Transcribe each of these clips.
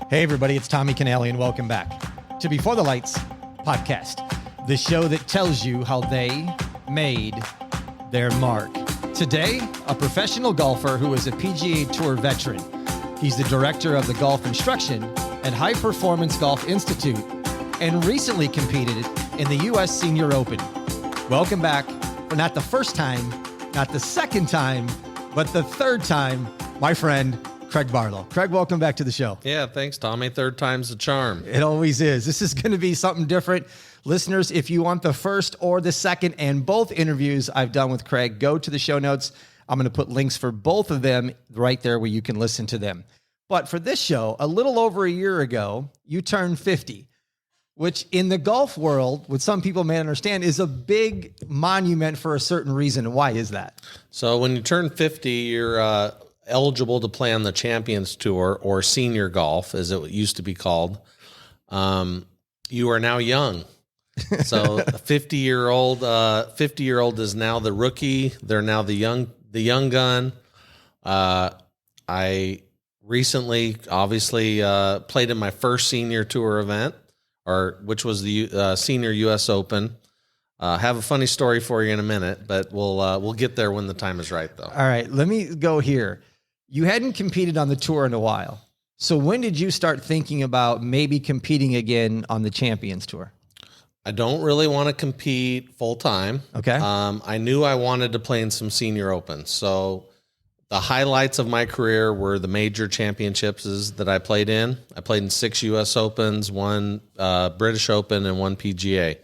Hey, everybody, it's Tommy Canale, and welcome back to Before the Lights podcast, the show that tells you how they made their mark. Today, a professional golfer who is a PGA Tour veteran. He's the director of the golf instruction at High Performance Golf Institute and recently competed in the U.S. Senior Open. Welcome back for not the first time, not the second time, but the third time, my friend, Craig Barlow. Craig, welcome back to the show. Yeah, thanks, Tommy. Third time's the charm. It always is. This is going to be something different. Listeners, if you want the first or the second and both interviews I've done with Craig, go to the show notes. I'm going to put links for both of them right there where you can listen to them. But for this show, a little over a year ago, you turned 50, which in the golf world, what some people may understand, is a big monument for a certain reason. Why is that? So when you turn 50, you're eligible to play on the Champions Tour or senior golf, as it used to be called. You are now young. So a 50-year-old is now the rookie. They're now the young gun. I recently, obviously, played in my first senior tour event, which was the Senior U.S. Open. Have a funny story for you in a minute, but we'll get there when the time is right, though. All right, let me go here. You hadn't competed on the tour in a while. So when did you start thinking about maybe competing again on the Champions Tour? I don't really want to compete full time. Okay. I knew I wanted to play in some senior opens. So the highlights of my career were the major championships that I played in. I played in 6 U.S. Opens, 1 British Open, and 1 PGA.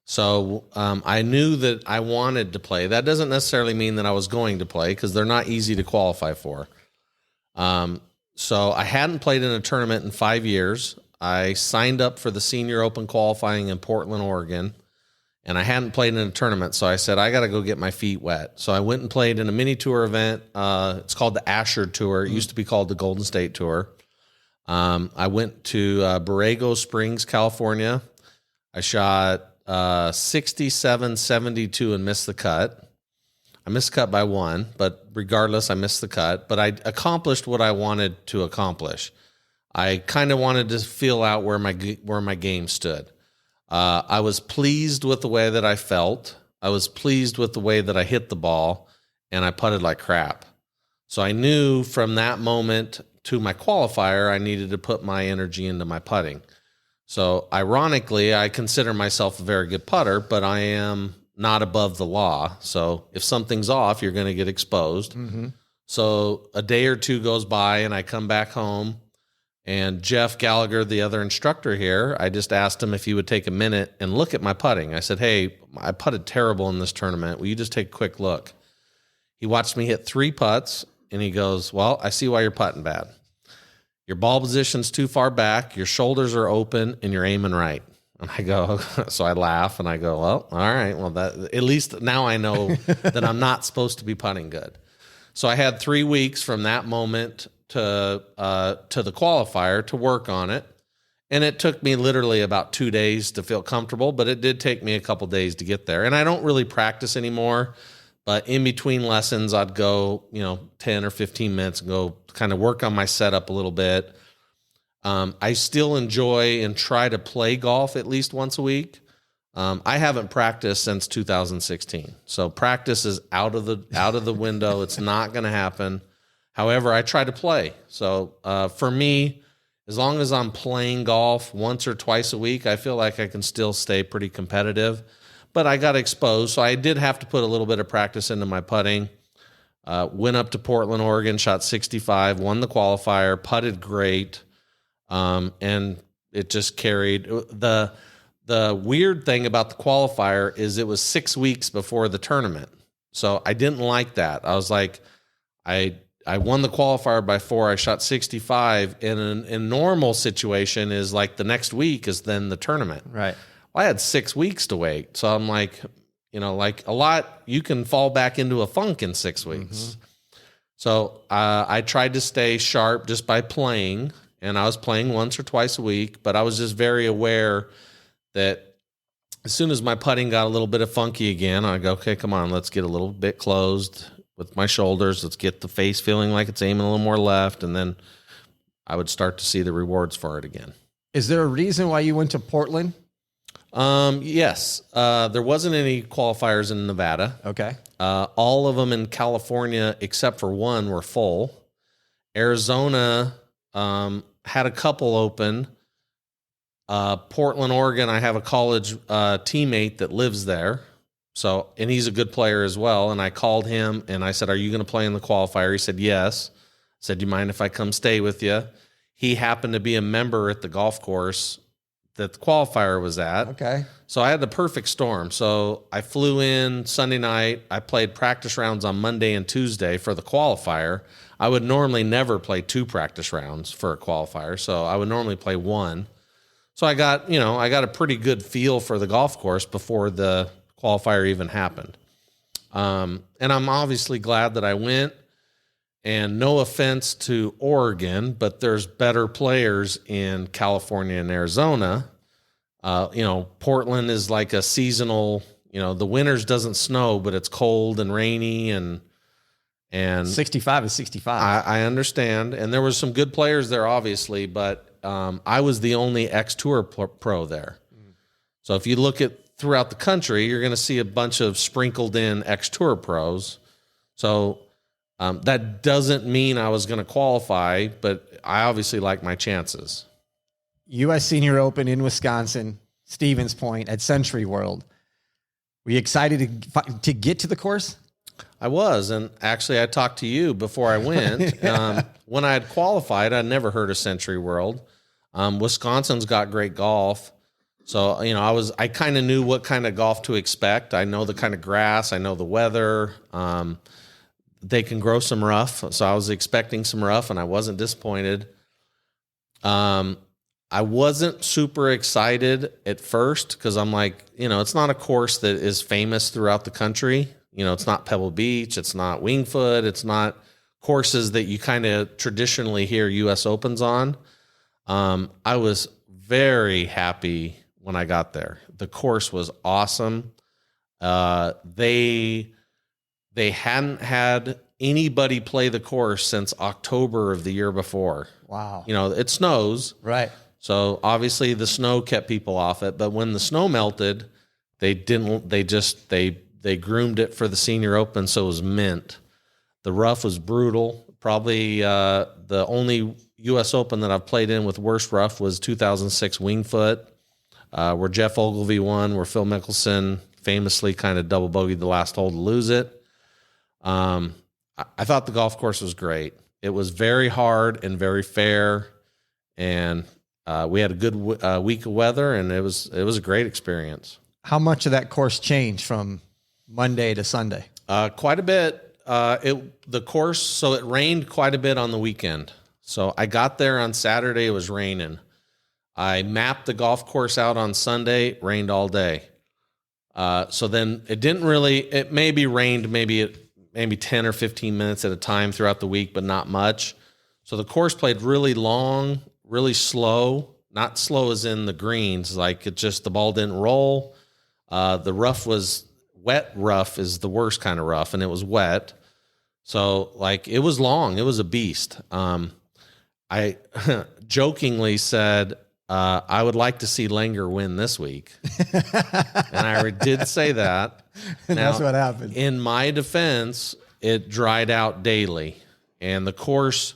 So I knew that I wanted to play. That doesn't necessarily mean that I was going to play because they're not easy to qualify for. So I hadn't played in a tournament in 5 years. I signed up for the Senior Open qualifying in Portland, Oregon, and I hadn't played in a tournament. So I said, I got to go get my feet wet. So I went and played in a mini tour event. It's called the Asher Tour. It used to be called the Golden State Tour. I went to Borrego Springs, California. I shot 67, 72 and missed the cut. I missed the cut by 1, but regardless, I missed the cut. But I accomplished what I wanted to accomplish. I kind of wanted to feel out where my game stood. I was pleased with the way that I felt. I was pleased with the way that I hit the ball, and I putted like crap. So I knew from that moment to my qualifier, I needed to put my energy into my putting. So ironically, I consider myself a very good putter, but I am not above the law. So if something's off, you're going to get exposed. Mm-hmm. So a day or two goes by and I come back home, and Jeff Gallagher, the other instructor here, I just asked him if he would take a minute and look at my putting. I said, hey, I putted terrible in this tournament. Will you just take a quick look? He watched me hit 3 putts and he goes, well, I see why you're putting bad. Your ball position's too far back, your shoulders are open, and you're aiming right. And I go, so I laugh, and I go, well, all right. Well, that at least now I know that I'm not supposed to be putting good. So I had 3 weeks from that moment to the qualifier to work on it. And it took me literally about 2 days to feel comfortable, but it did take me a couple days to get there. And I don't really practice anymore. But in between lessons, I'd go, 10 or 15 minutes and go kind of work on my setup a little bit. I still enjoy and try to play golf at least once a week. I haven't practiced since 2016. So practice is out of the window. It's not going to happen. However, I try to play. So for me, as long as I'm playing golf once or twice a week, I feel like I can still stay pretty competitive. But I got exposed, so I did have to put a little bit of practice into my putting. Went up to Portland, Oregon, shot 65, won the qualifier, putted great, and it just carried. The weird thing about the qualifier is it was 6 weeks before the tournament, so I didn't like that. I was like, I won the qualifier by 4, I shot 65, and in normal situation is like the next week is then the tournament. Right. I had 6 weeks to wait. So I'm like, like a lot, you can fall back into a funk in 6 weeks. Mm-hmm. So I tried to stay sharp just by playing, and I was playing once or twice a week, but I was just very aware that as soon as my putting got a little bit of funky again, I go, okay, come on, let's get a little bit closed with my shoulders. Let's get the face feeling like it's aiming a little more left. And then I would start to see the rewards for it again. Is there a reason why you went to Portland? Yes. There wasn't any qualifiers in Nevada. Okay. All of them in California, except for one, were full. Arizona had a couple open. Portland, Oregon, I have a college teammate that lives there. So, and he's a good player as well. And I called him and I said, "Are you going to play in the qualifier?" He said, "Yes." I said, "Do you mind if I come stay with you?" He happened to be a member at the golf course that the qualifier was at. Okay. So I had the perfect storm. So I flew in Sunday night. I played practice rounds on Monday and Tuesday for the qualifier. I would normally never play 2 practice rounds for a qualifier. So I would normally play 1. So I got a pretty good feel for the golf course before the qualifier even happened. And I'm obviously glad that I went. And no offense to Oregon, but there's better players in California and Arizona. Portland is like a seasonal, the winters doesn't snow, but it's cold and rainy and 65 is 65. I understand. And there was some good players there, obviously, but I was the only ex-tour pro there. So if you look at throughout the country, you're going to see a bunch of sprinkled in ex-tour pros. So that doesn't mean I was going to qualify, but I obviously like my chances. U.S. Senior Open in Wisconsin, Stevens Point at Sentry World. Were you excited to get to the course? I was, and actually I talked to you before I went. When I had qualified, I'd never heard of Sentry World. Wisconsin's got great golf. So, I kind of knew what kind of golf to expect. I know the kind of grass. I know the weather. They can grow some rough. So I was expecting some rough, and I wasn't disappointed. I wasn't super excited at first because I'm like, it's not a course that is famous throughout the country. It's not Pebble Beach. It's not Wingfoot. It's not courses that you kind of traditionally hear U.S. Opens on. I was very happy when I got there. The course was awesome. They hadn't had anybody play the course since October of the year before. Wow. It snows. Right. So obviously the snow kept people off it, but when the snow melted, they groomed it for the Senior Open, so it was mint. The rough was brutal. Probably the only U.S. Open that I've played in with worst rough was 2006 Wingfoot, where Jeff Ogilvy won, where Phil Mickelson famously kind of double bogeyed the last hole to lose it. I thought the golf course was great. It was very hard and very fair, and we had a good week of weather, and it was a great experience. How much of that course changed from Monday to Sunday? Quite a bit. The course, so it rained quite a bit on the weekend. So I got there on Saturday, it was raining. I mapped the golf course out on Sunday, rained all day. So then it maybe rained maybe 10 or 15 minutes at a time throughout the week, but not much. So the course played really long, really slow, not slow as in the greens, like the ball didn't roll. The rough was wet. Rough is the worst kind of rough, and it was wet. So it was long. It was a beast. I jokingly said, I would like to see Langer win this week. And I did say that. And now, that's what happened. In my defense, it dried out daily. And the course,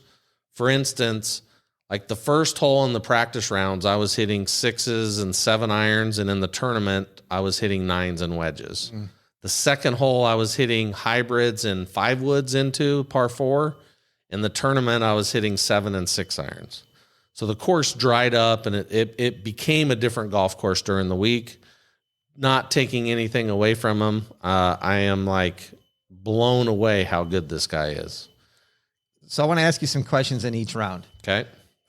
for instance, the first hole in the practice rounds, I was hitting 6s and 7 irons. And in the tournament, I was hitting 9s and wedges. The second hole, I was hitting hybrids and 5 woods into par 4. In the tournament, I was hitting 7 and 6 irons. So the course dried up, and it became a different golf course during the week. Not taking anything away from him, I am blown away how good this guy is. So I want to ask you some questions in each round. Okay.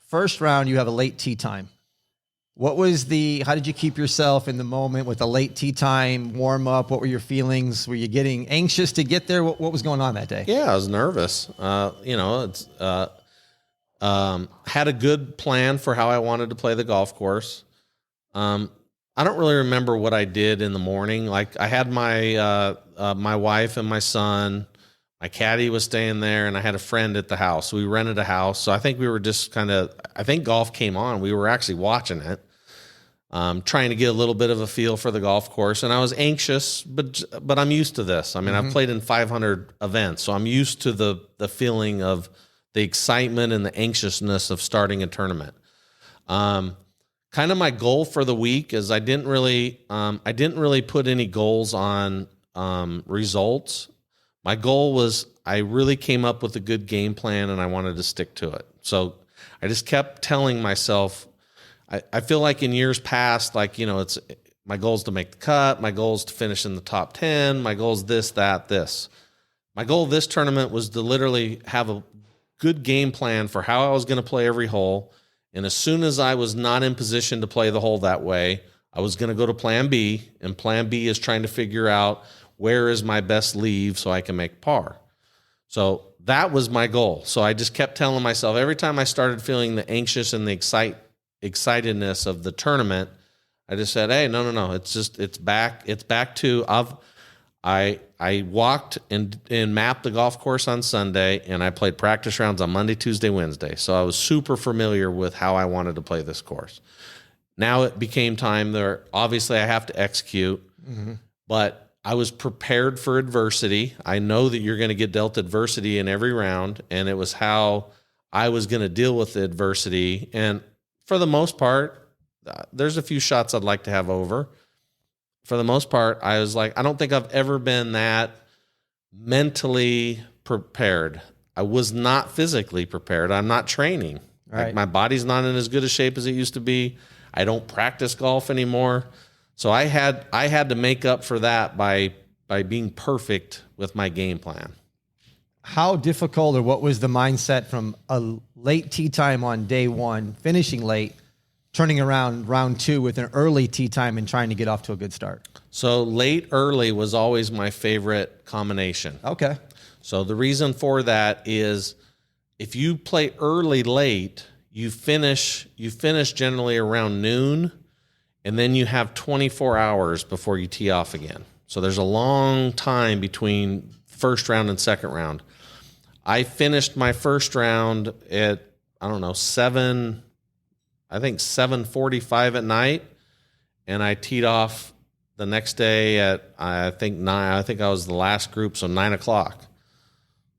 First round, you have a late tee time. How did you keep yourself in the moment with a late tee time, warm up? What were your feelings? Were you getting anxious to get there? What was going on that day? Yeah, I was nervous. Had a good plan for how I wanted to play the golf course. I don't really remember what I did in the morning. I had my my wife and my son, My caddy was staying there, and I had a friend at the house. We rented a house. So I think we were just I think golf came on. We were actually watching it, trying to get a little bit of a feel for the golf course. And I was anxious, but I'm used to this. I mean, I've played in 500 events, so I'm used to the feeling of the excitement and the anxiousness of starting a tournament. Kind of my goal for the week is I didn't really put any goals on results. My goal was I really came up with a good game plan and I wanted to stick to it. So I just kept telling myself, I feel like in years past, like, it's my goal is to make the cut. My goal is to finish in the top 10. My goal is this, that, this. My goal of this tournament was to literally have a good game plan for how I was going to play every hole. And as soon as I was not in position to play the hole that way, I was going to go to plan B, and plan B is trying to figure out where is my best leave so I can make par. So that was my goal. So I just kept telling myself every time I started feeling the anxious and the excitedness of the tournament, I just said, hey, no. It's back to I walked and mapped the golf course on Sunday, and I played practice rounds on Monday, Tuesday, Wednesday. So I was super familiar with how I wanted to play this course. Now it became time there. Obviously, I have to execute, but I was prepared for adversity. I know that you're going to get dealt adversity in every round, and it was how I was going to deal with the adversity. And for the most part, there's a few shots I'd like to have over. For the most part, I was like, I don't think I've ever been that mentally prepared. I was not physically prepared. I'm not training. Right. Like, my body's not in as good a shape as it used to be. I don't practice golf anymore. So I had to make up for that by being perfect with my game plan. How difficult, or what was the mindset from a late tee time on day one, finishing late, turning around round two with an early tee time and trying to get off to a good start? So late early was always my favorite combination. Okay. So the reason for that is if you play early late, you finish generally around noon, and then you have 24 hours before you tee off again. So there's a long time between first round and second round. I finished my first round at, 7:45 at night, and I teed off the next day at, I think 9. I think I was the last group, so 9 o'clock.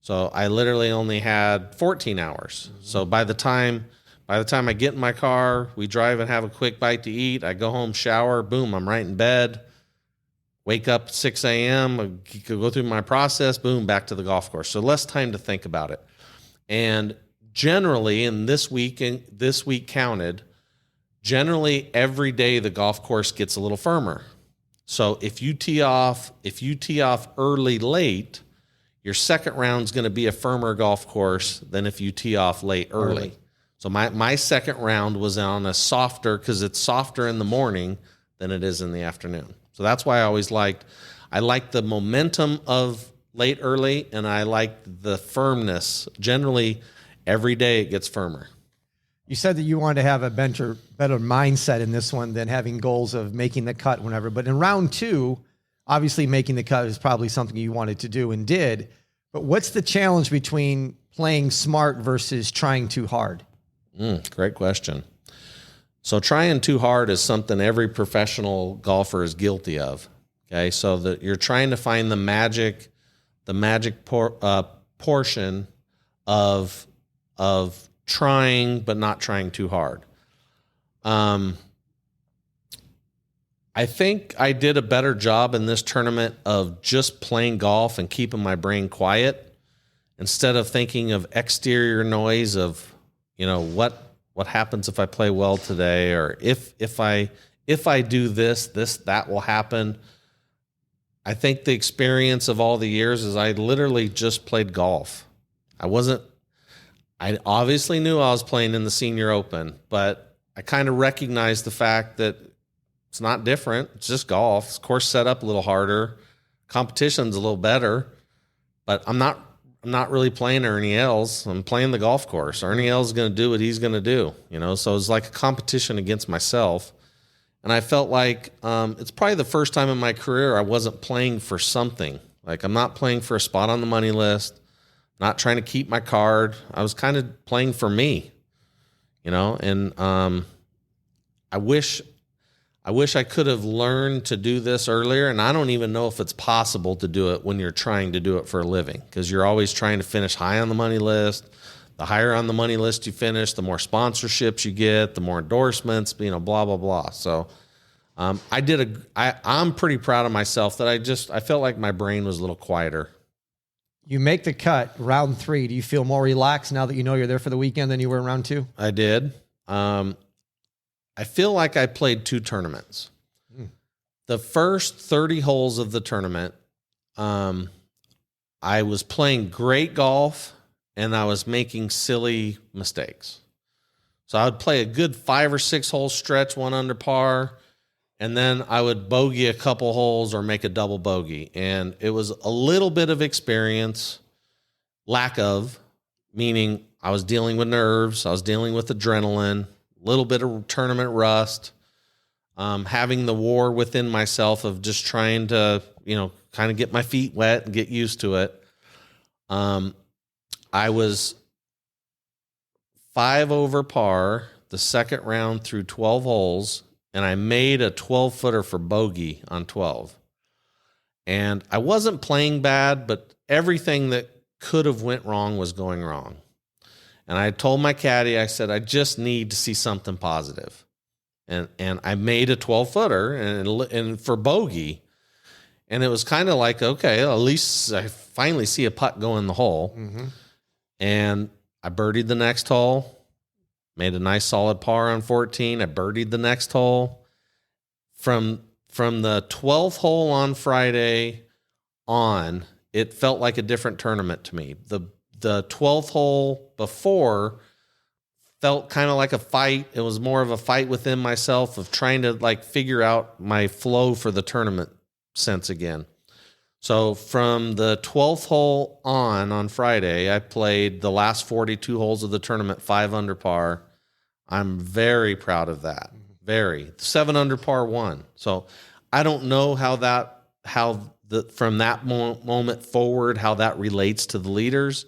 So I literally only had 14 hours. So by the time I get in my car, we drive and have a quick bite to eat, I go home, shower, boom, I'm right in bed, wake up at 6 a.m., go through my process, boom, back to the golf course. So less time to think about it. And generally, in this week counted, generally every day the golf course gets a little firmer. So if you tee off early late, your second round is going to be a firmer golf course than if you tee off late early. So my second round was on a softer, because it's softer in the morning than it is in the afternoon. So that's why I liked the momentum of late early, and I liked the firmness. Generally, every day it gets firmer. You said that you wanted to have a better mindset in this one than having goals of making the cut whenever. But in round two, obviously making the cut is probably something you wanted to do and did. But what's the challenge between playing smart versus trying too hard? Great question. So trying too hard is something every professional golfer is guilty of. Okay, so that you're trying to find the magic portion of trying but not trying too hard. I think I did a better job in this tournament of just playing golf and keeping my brain quiet instead of thinking of exterior noise of, what happens if I play well today, or if I do this, that will happen. I think the experience of all the years is I literally just played golf. I obviously knew I was playing in the Senior Open, but I kind of recognized the fact that it's not different. It's just golf. Of course, set up a little harder. Competition's a little better, but I'm not really playing Ernie Els. I'm playing the golf course. Ernie Els is going to do what he's going to do, So it's like a competition against myself. And I felt like it's probably the first time in my career I wasn't playing for something. Like, I'm not playing for a spot on the money list, not trying to keep my card. I was kind of playing for me, and I wish I could have learned to do this earlier, and I don't even know if it's possible to do it when you're trying to do it for a living, because you're always trying to finish high on the money list. The higher on the money list you finish, the more sponsorships you get, the more endorsements, blah, blah, blah. So I'm pretty proud of myself that I felt like my brain was a little quieter. You make the cut, round 3. Do you feel more relaxed now that you know you're there for the weekend than you were in round 2? I did. I feel like I played 2 tournaments. The first 30 holes of the tournament, I was playing great golf, and I was making silly mistakes. So I would play a good 5 or 6 hole stretch, 1 under par, and then I would bogey a couple holes or make a double bogey. And it was a little bit of experience, lack of, meaning I was dealing with nerves, I was dealing with adrenaline, a little bit of tournament rust, having the war within myself of just trying to, kind of get my feet wet and get used to it. I was 5 over par the second round through 12 holes, and I made a 12-footer for bogey on 12. And I wasn't playing bad, but everything that could have went wrong was going wrong. And I told my caddy, I said, I just need to see something positive. And I made a 12-footer and for bogey. And it was kind of like, okay, at least I finally see a putt go in the hole. Mm-hmm. And I birdied the next hole, made a nice solid par on 14. I birdied the next hole. From the 12th hole on Friday on, it felt like a different tournament to me. The 12th hole before felt kind of like a fight. It was more of a fight within myself of trying to figure out my flow for the tournament sense again. So from the 12th hole on Friday, I played the last 42 holes of the tournament 5 under par. I'm very proud of that. Very. 7 under par 1. So I don't know from that moment forward, how that relates to the leaders,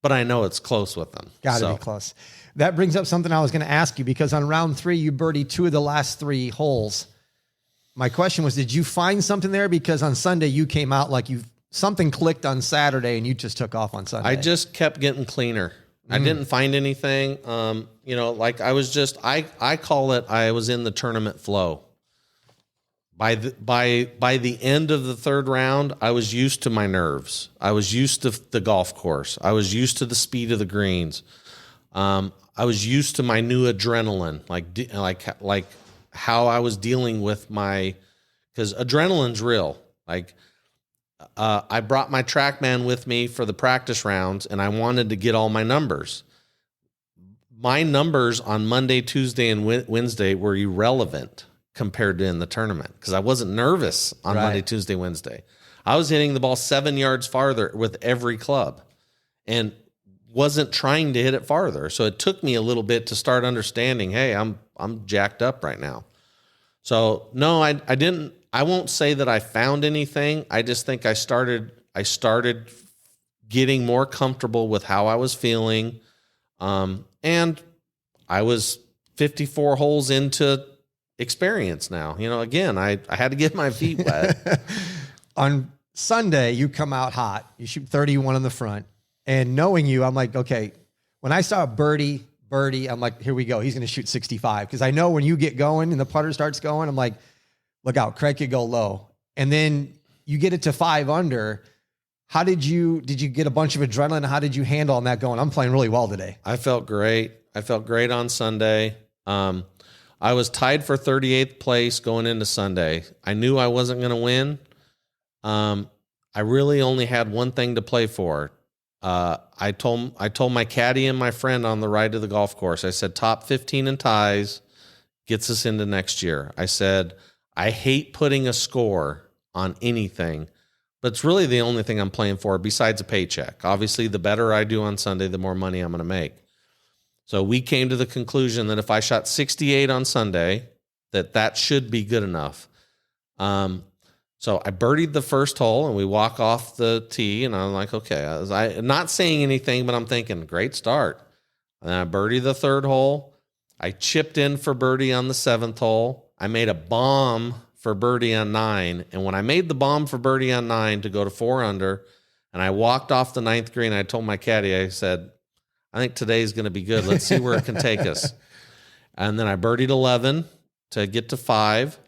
but I know it's close with them. Got to be close. That brings up something I was going to ask you, because on round 3, you birdied 2 of the last 3 holes. My question was, did you find something there? Because on Sunday you came out like something clicked on Saturday and you just took off on Sunday. I just kept getting cleaner. I didn't find anything. I call it, I was in the tournament flow. By the end of the 3rd round, I was used to my nerves. I was used to the golf course. I was used to the speed of the greens. I was used to my new adrenaline, like how I was dealing with because adrenaline's real. I brought my TrackMan with me for the practice rounds, and I wanted to get all my numbers. My numbers on Monday, Tuesday, and Wednesday were irrelevant compared to in the tournament, because I wasn't nervous on Monday, Tuesday, Wednesday. I was hitting the ball 7 yards farther with every club and wasn't trying to hit it farther. So it took me a little bit to start understanding, hey, I'm jacked up right now. So no, I didn't. I won't say that I found anything. I just think I started getting more comfortable with how I was feeling. And I was 54 holes into experience now. Again, I had to get my feet wet. On Sunday, you come out hot. You shoot 31 on the front. And knowing you, I'm like, okay, when I saw birdie, I'm like, here we go. He's going to shoot 65. Because I know when you get going and the putter starts going, I'm like, look out, Craig could go low. And then you get it to 5 under. How did you get a bunch of adrenaline? How did you handle on that going? I'm playing really well today. I felt great. I felt great on Sunday. I was tied for 38th place going into Sunday. I knew I wasn't going to win. I really only had one thing to play for. I told my caddy and my friend on the ride to the golf course, I said, top 15 in ties gets us into next year. I said, I hate putting a score on anything, but it's really the only thing I'm playing for besides a paycheck. Obviously, the better I do on Sunday, the more money I'm going to make. So we came to the conclusion that if I shot 68 on Sunday, that should be good enough. So I birdied the first hole, and we walk off the tee, and I'm like, okay, I'm not saying anything, but I'm thinking, great start. And then I birdied the third hole. I chipped in for birdie on the 7th hole. I made a bomb for birdie on 9. And when I made the bomb for birdie on 9 to go to 4 under, and I walked off the 9th green, I told my caddy, I said, I think today's going to be good. Let's see where it can take us. And then I birdied 11 to get to 5.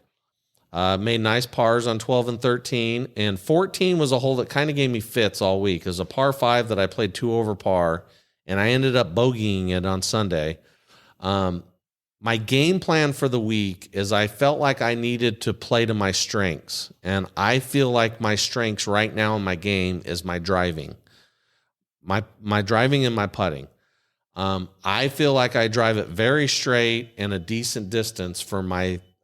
Made nice pars on 12 and 13. And 14 was a hole that kind of gave me fits all week. It was a par 5 that I played 2 over par, and I ended up bogeying it on Sunday. My game plan for the week is I felt like I needed to play to my strengths. And I feel like my strengths right now in my game is my driving. My driving and my putting. I feel like I drive it very straight and a decent distance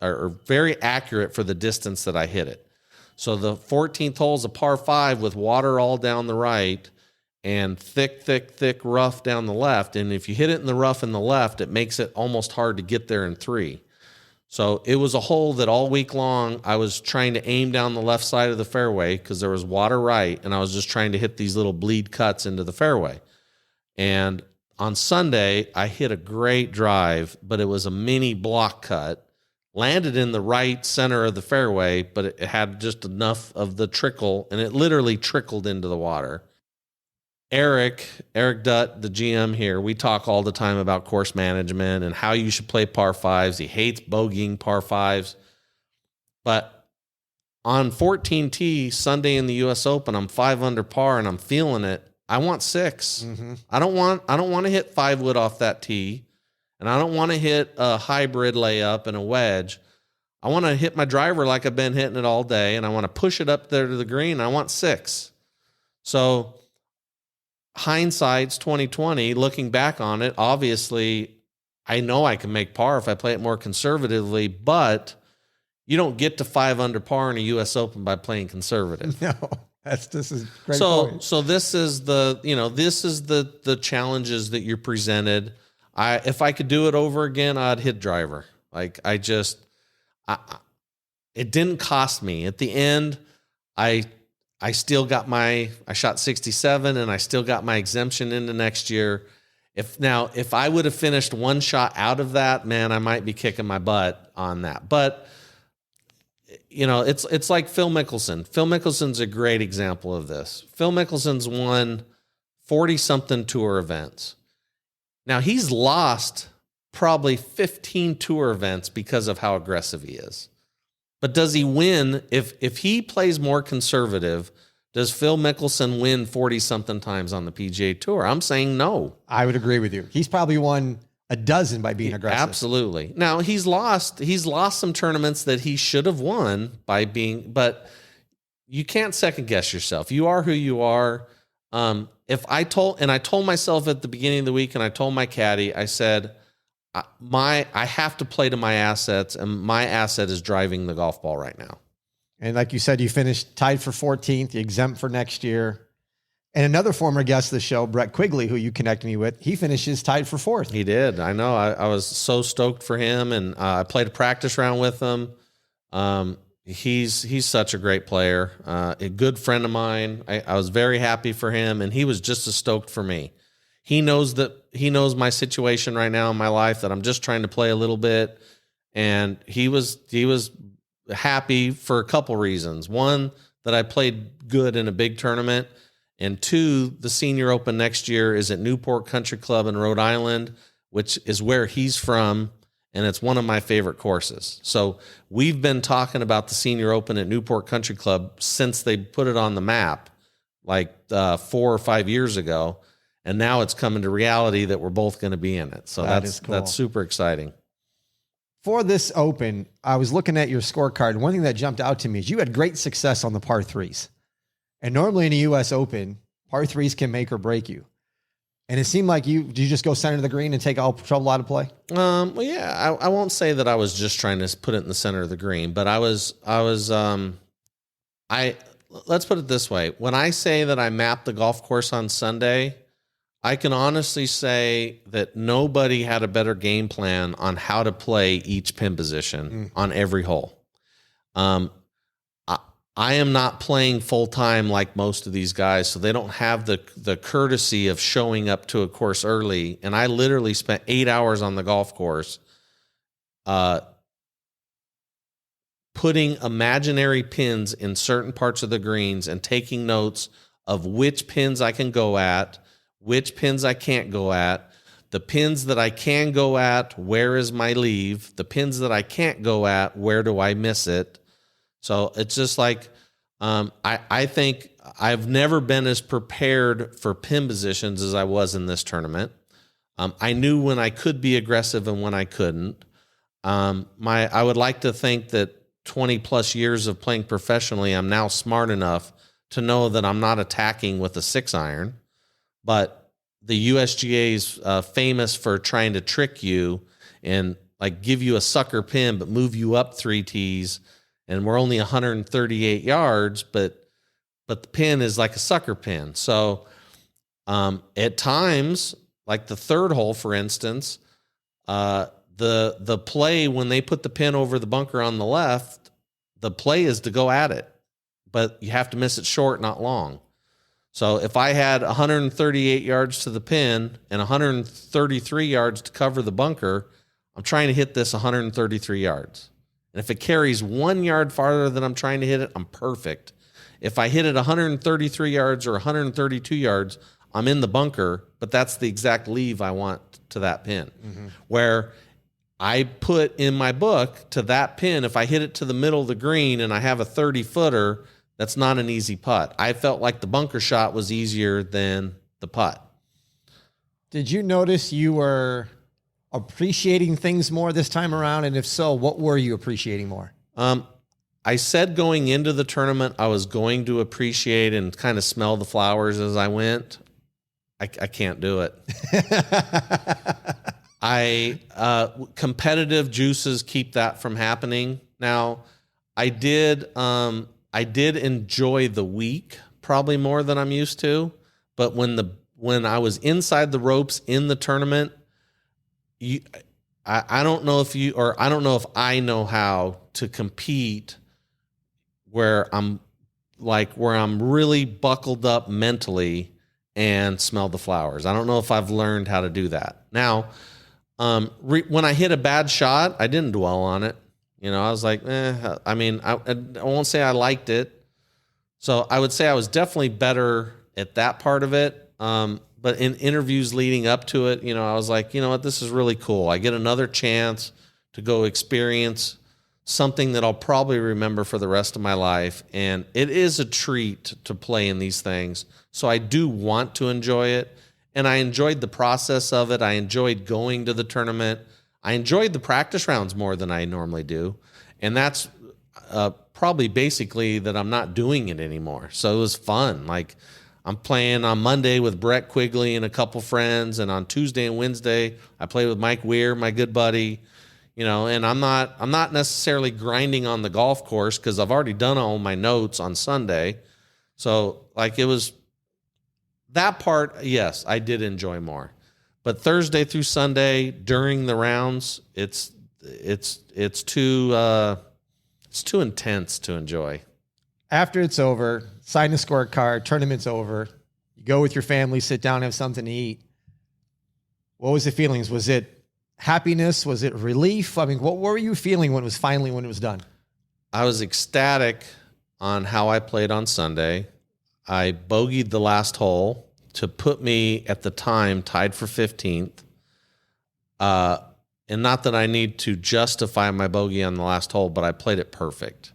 or very accurate for the distance that I hit it. So the 14th hole is a par 5 with water all down the right and thick rough down the left. And if you hit it in the rough in the left, it makes it almost hard to get there in 3. So it was a hole that all week long I was trying to aim down the left side of the fairway because there was water right, and I was just trying to hit these little bleed cuts into the fairway. And on Sunday, I hit a great drive, but it was a mini block cut. Landed in the right center of the fairway, but it had just enough of the trickle, and it literally trickled into the water. Eric Dutt, the GM here, we talk all the time about course management and how you should play par 5s. He hates bogeying par 5s. But on 14T, Sunday in the U.S. Open, I'm 5 under par, and I'm feeling it. I want 6. Mm-hmm. I don't want to hit 5 wood off that tee. And I don't want to hit a hybrid layup and a wedge. I want to hit my driver like I've been hitting it all day, and I want to push it up there to the green. I want 6. So hindsight's 2020. Looking back on it, obviously, I know I can make par if I play it more conservatively, but you don't get to 5 under par in a U.S. Open by playing conservative. No, this is great. So this is the challenges that you're presented. If I could do it over again, I'd hit driver. Like it didn't cost me. At the end, I still got I shot 67, and I still got my exemption into next year. If I would have finished one shot out of that, man, I might be kicking my butt on that. But it's like Phil Mickelson. Phil Mickelson's a great example of this. Phil Mickelson's won 40-something tour events. Now, he's lost probably 15 tour events because of how aggressive he is. But does he win? If he plays more conservative, does Phil Mickelson win 40-something times on the PGA Tour? I'm saying no. I would agree with you. He's probably won a dozen by being aggressive. Absolutely. Now, he's lost some tournaments that he should have won but you can't second guess yourself. You are who you are. I told myself at the beginning of the week, and I told my caddy, I said, I have to play to my assets, and my asset is driving the golf ball right now. And like you said, you finished tied for 14th, you exempt for next year. And another former guest of the show, Brett Quigley, who you connected me with, he finishes tied for 4th. He did. I know. I was so stoked for him, and I played a practice round with him. He's such a great player, a good friend of mine. I was very happy for him, and he was just as stoked for me. He knows my situation right now in my life, that I'm just trying to play a little bit, and he was happy for a couple reasons. One, that I played good in a big tournament, and 2, the Senior Open next year is at Newport Country Club in Rhode Island, which is where he's from. And it's one of my favorite courses. So we've been talking about the Senior Open at Newport Country Club since they put it on the map, like 4 or 5 years ago. And now it's coming to reality that we're both going to be in it. So that's super exciting. For this Open, I was looking at your scorecard. One thing that jumped out to me is you had great success on the par 3s. And normally in a U.S. Open, par 3s can make or break you. And it seemed like did you just go center of the green and take all trouble out of play? Well, yeah, I won't say that I was just trying to put it in the center of the green, but let's put it this way. When I say that I mapped the golf course on Sunday, I can honestly say that nobody had a better game plan on how to play each pin position on every hole. I am not playing full time like most of these guys, so they don't have the courtesy of showing up to a course early. And I literally spent 8 hours on the golf course, putting imaginary pins in certain parts of the greens and taking notes of which pins I can go at, which pins I can't go at, the pins that I can go at, where is my leave, the pins that I can't go at, where do I miss it. So it's just like, I think I've never been as prepared for pin positions as I was in this tournament. I knew when I could be aggressive and when I couldn't. I would like to think that 20 plus years of playing professionally, I'm now smart enough to know that I'm not attacking with a 6-iron, but the USGA is famous for trying to trick you and like give you a sucker pin, but move you up 3 tees. And we're only 138 yards, but the pin is like a sucker pin. So at times, like the third hole, for instance, the play when they put the pin over the bunker on the left, the play is to go at it, but you have to miss it short, not long. So if I had 138 yards to the pin and 133 yards to cover the bunker, I'm trying to hit this 133 yards. And if it carries 1 yard farther than I'm trying to hit it, I'm perfect. If I hit it 133 yards or 132 yards, I'm in the bunker, but that's the exact leave I want to that pin. Mm-hmm. Where I put in my book to that pin, if I hit it to the middle of the green and I have a 30-footer, that's not an easy putt. I felt like the bunker shot was easier than the putt. Did you notice you were appreciating things more this time around? And if so, what were you appreciating more? I said going into the tournament, I was going to appreciate and kind of smell the flowers as I went. I can't do it. Competitive juices keep that from happening. Now, I did enjoy the week probably more than I'm used to, but when I was inside the ropes in the tournament, I don't know if I know how to compete where I'm really buckled up mentally and smell the flowers. I don't know if I've learned how to do that. Now, when I hit a bad shot, I didn't dwell on it. You know, I was like, I won't say I liked it. So I would say I was definitely better at that part of it. But in interviews leading up to it, you know, I was like, you know what, this is really cool. I get another chance to go experience something that I'll probably remember for the rest of my life. And it is a treat to play in these things. So I do want to enjoy it. And I enjoyed the process of it. I enjoyed going to the tournament. I enjoyed the practice rounds more than I normally do. And that's probably basically that I'm not doing it anymore. So it was fun. Like, I'm playing on Monday with Brett Quigley and a couple friends, and on Tuesday and Wednesday I play with Mike Weir, my good buddy. You know, and I'm not necessarily grinding on the golf course because I've already done all my notes on Sunday. So like it was that part, yes, I did enjoy more. But Thursday through Sunday during the rounds, it's too intense to enjoy. After it's over, sign a scorecard, tournament's over, you go with your family, sit down, have something to eat. What was the feelings? Was it happiness? Was it relief? I mean, what were you feeling when it was done? I was ecstatic on how I played on Sunday. I bogeyed the last hole to put me at the time tied for 15th. And not that I need to justify my bogey on the last hole, but I played it perfect.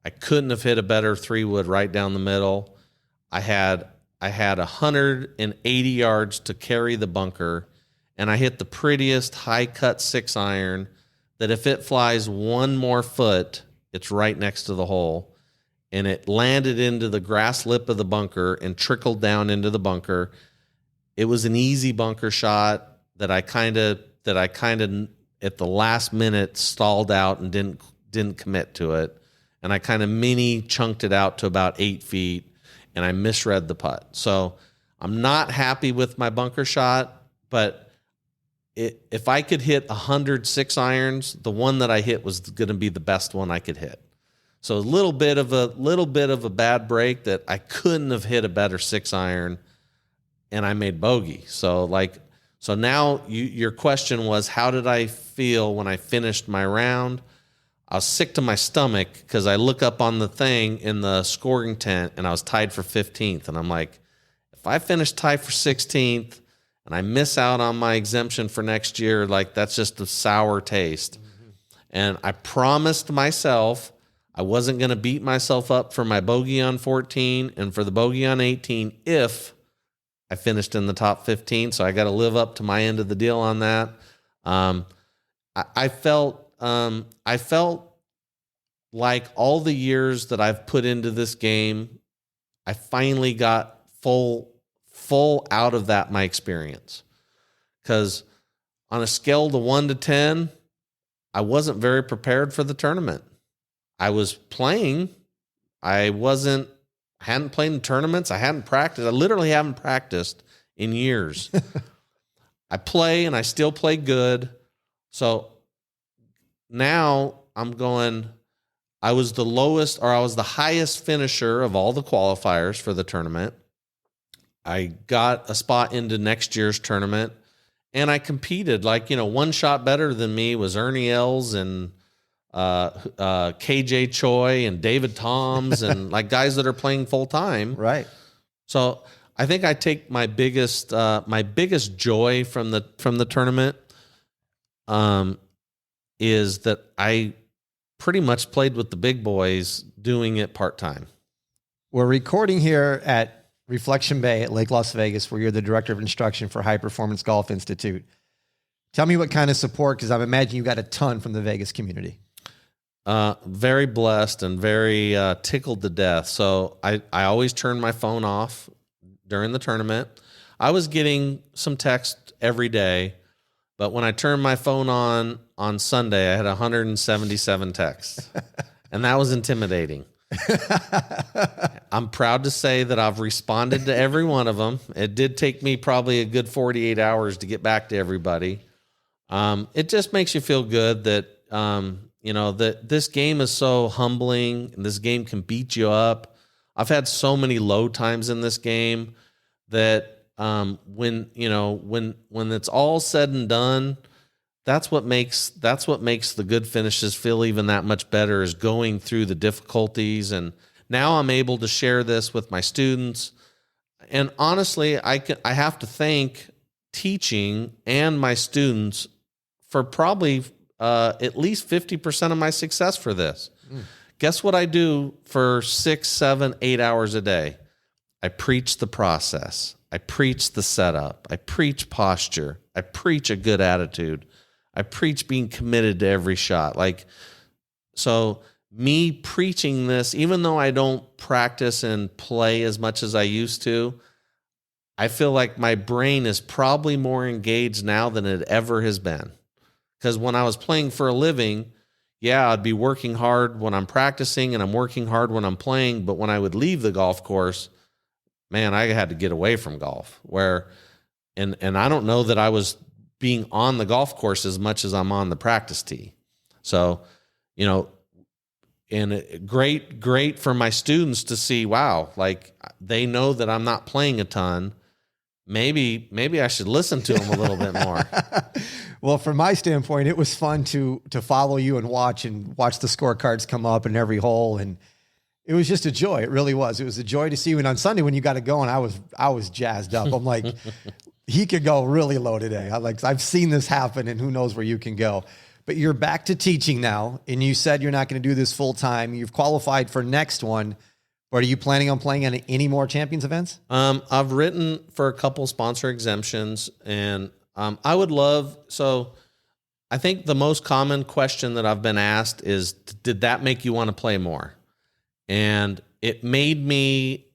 I couldn't have hit a better 3-wood right down the middle. I had 180 yards to carry the bunker, and I hit the prettiest high-cut 6-iron that if it flies one more foot, it's right next to the hole. And it landed into the grass lip of the bunker and trickled down into the bunker. It was an easy bunker shot that I kind of at the last minute stalled out and didn't commit to it. And I kind of mini chunked it out to about 8 feet, and I misread the putt. So I'm not happy with my bunker shot, but if I could hit 106 irons, the one that I hit was going to be the best one I could hit. So a little bit of a bad break that I couldn't have hit a better 6-iron, and I made bogey. So now your question was, how did I feel when I finished my round? I was sick to my stomach because I look up on the thing in the scoring tent and I was tied for 15th. And I'm like, if I finish tied for 16th and I miss out on my exemption for next year, like that's just a sour taste. Mm-hmm. And I promised myself I wasn't going to beat myself up for my bogey on 14 and for the bogey on 18 if I finished in the top 15. So I got to live up to my end of the deal on that. I felt like all the years that I've put into this game, I finally got full out of that, my experience. Because on a scale of 1 to 10, I wasn't very prepared for the tournament. I was playing. I hadn't played in tournaments. I hadn't practiced. I literally haven't practiced in years. I play and I still play good. So now I'm going, I was the highest finisher of all the qualifiers for the tournament. I got a spot into next year's tournament and I competed. One shot better than me was Ernie Els and KJ Choi and David Toms and like guys that are playing full time. Right. So I think I take my biggest joy from the tournament is that I pretty much played with the big boys doing it part-time. We're recording here at Reflection Bay at Lake Las Vegas, where you're the director of instruction for High Performance Golf Institute. Tell me what kind of support, because I imagine you got a ton from the Vegas community. Very blessed and very tickled to death. So I always turn my phone off during the tournament. I was getting some text every day, but when I turned my phone on Sunday, I had 177 texts, and that was intimidating. I'm proud to say that I've responded to every one of them. It did take me probably a good 48 hours to get back to everybody. It just makes you feel good that, that this game is so humbling and this game can beat you up. I've had so many low times in this game that when it's all said and done, that's what makes the good finishes feel even that much better, is going through the difficulties. And now I'm able to share this with my students. And honestly, I have to thank teaching and my students for probably at least 50% of my success for this. Guess what I do for 6, 7, 8 hours a day? I preach the process. I preach the setup. I preach posture. I preach a good attitude. I preach being committed to every shot. So me preaching this, even though I don't practice and play as much as I used to, I feel like my brain is probably more engaged now than it ever has been. Because when I was playing for a living, I'd be working hard when I'm practicing and I'm working hard when I'm playing. But when I would leave the golf course, man, I had to get away from golf. And I don't know that I was being on the golf course as much as I'm on the practice tee. So, and great for my students to see, wow, like they know that I'm not playing a ton. Maybe I should listen to them a little bit more. Well, from my standpoint, it was fun to follow you and watch the scorecards come up in every hole. And it was just a joy. It really was. It was a joy to see you. And on Sunday, when you got it going, I was jazzed up. I'm like, he could go really low today. I've seen this happen, and who knows where you can go. But you're back to teaching now, and you said you're not going to do this full time. You've qualified for next one. But are you planning on playing on any more Champions events? I've written for a couple sponsor exemptions, and I would love. So I think the most common question that I've been asked is, did that make you want to play more? And it made me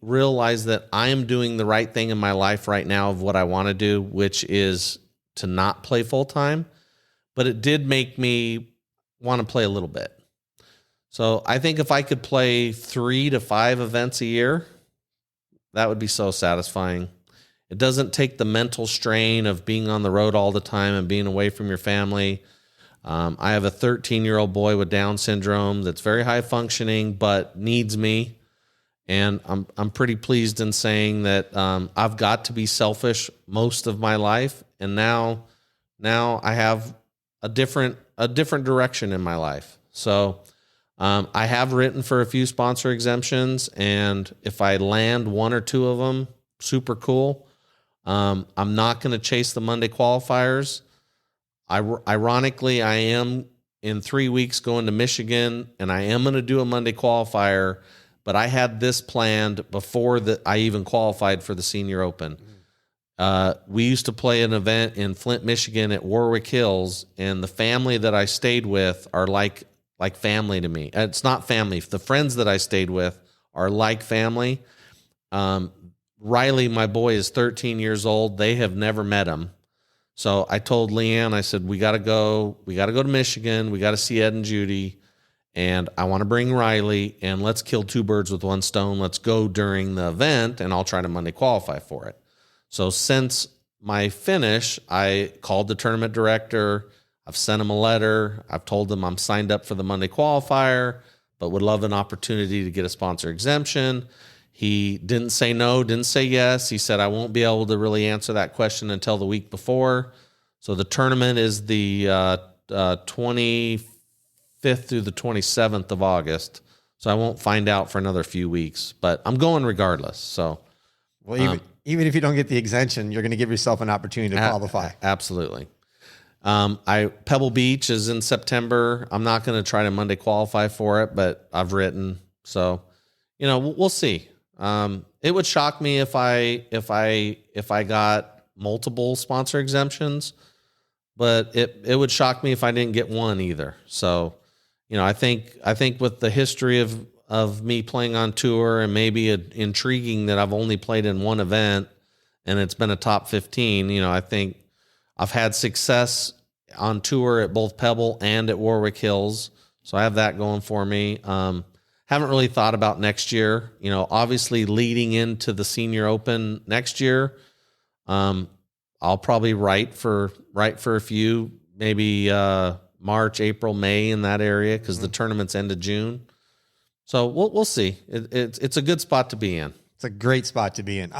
realize that I am doing the right thing in my life right now of what I want to do, which is to not play full time. But it did make me want to play a little bit. So I think if I could play 3 to 5 events a year, that would be so satisfying. It doesn't take the mental strain of being on the road all the time and being away from your family. I have a 13-year-old boy with Down syndrome that's very high functioning, but needs me. And I'm pretty pleased in saying that I've got to be selfish most of my life, and now I have a different direction in my life. So I have written for a few sponsor exemptions, and if I land one or two of them, super cool. I'm not going to chase the Monday qualifiers. Ironically, I am in 3 weeks going to Michigan, and I am going to do a Monday qualifier. But I had this planned before I even qualified for the Senior Open. We used to play an event in Flint, Michigan at Warwick Hills, and the family that I stayed with are like family to me. It's not family. The friends that I stayed with are like family. Riley, my boy, is 13 years old. They have never met him. So I told Leanne, I said, we got to go to Michigan. We got to see Ed and Judy. And I want to bring Riley, and let's kill two birds with one stone. Let's go during the event, and I'll try to Monday qualify for it. So since my finish, I called the tournament director. I've sent him a letter. I've told him I'm signed up for the Monday qualifier, but would love an opportunity to get a sponsor exemption. He didn't say no, didn't say yes. He said, I won't be able to really answer that question until the week before. So the tournament is the 25th through the 27th of August. So I won't find out for another few weeks, but I'm going regardless. So, well, even if you don't get the exemption, you're going to give yourself an opportunity to qualify. Absolutely. Pebble Beach is in September. I'm not going to try to Monday qualify for it, but I've written. So, we'll see. It would shock me if I got multiple sponsor exemptions, but it would shock me if I didn't get one either. So, I think with the history of me playing on tour, and maybe intriguing that I've only played in one event and it's been a top 15, I think I've had success on tour at both Pebble and at Warwick Hills. So I have that going for me. Haven't really thought about next year, obviously leading into the Senior Open next year. I'll probably write for a few, maybe, March, April, May in that area, because the tournament's end of June. So we'll see. It's a good spot to be in. It's a great spot to be in.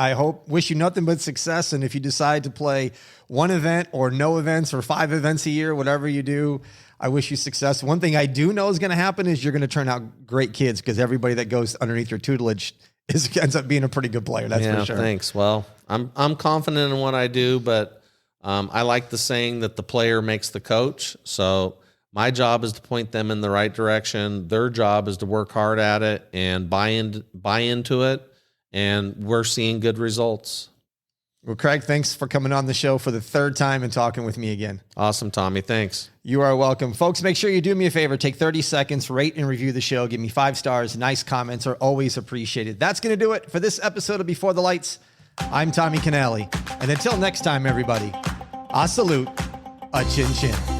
Wish you nothing but success. And if you decide to play one event or no events or 5 events a year, whatever you do, I wish you success. One thing I do know is going to happen is you're going to turn out great kids, because everybody that goes underneath your tutelage ends up being a pretty good player. That's for sure. Thanks. Well, I'm confident in what I do, but I like the saying that the player makes the coach. So my job is to point them in the right direction. Their job is to work hard at it and buy into it. And we're seeing good results. Well, Craig, thanks for coming on the show for the 3rd time and talking with me again. Awesome, Tommy. Thanks. You are welcome. Folks, make sure you do me a favor. Take 30 seconds, rate and review the show. Give me 5 stars. Nice comments are always appreciated. That's going to do it for this episode of Before the Lights. I'm Tommy Canale. And until next time, everybody, I salute a chin chin.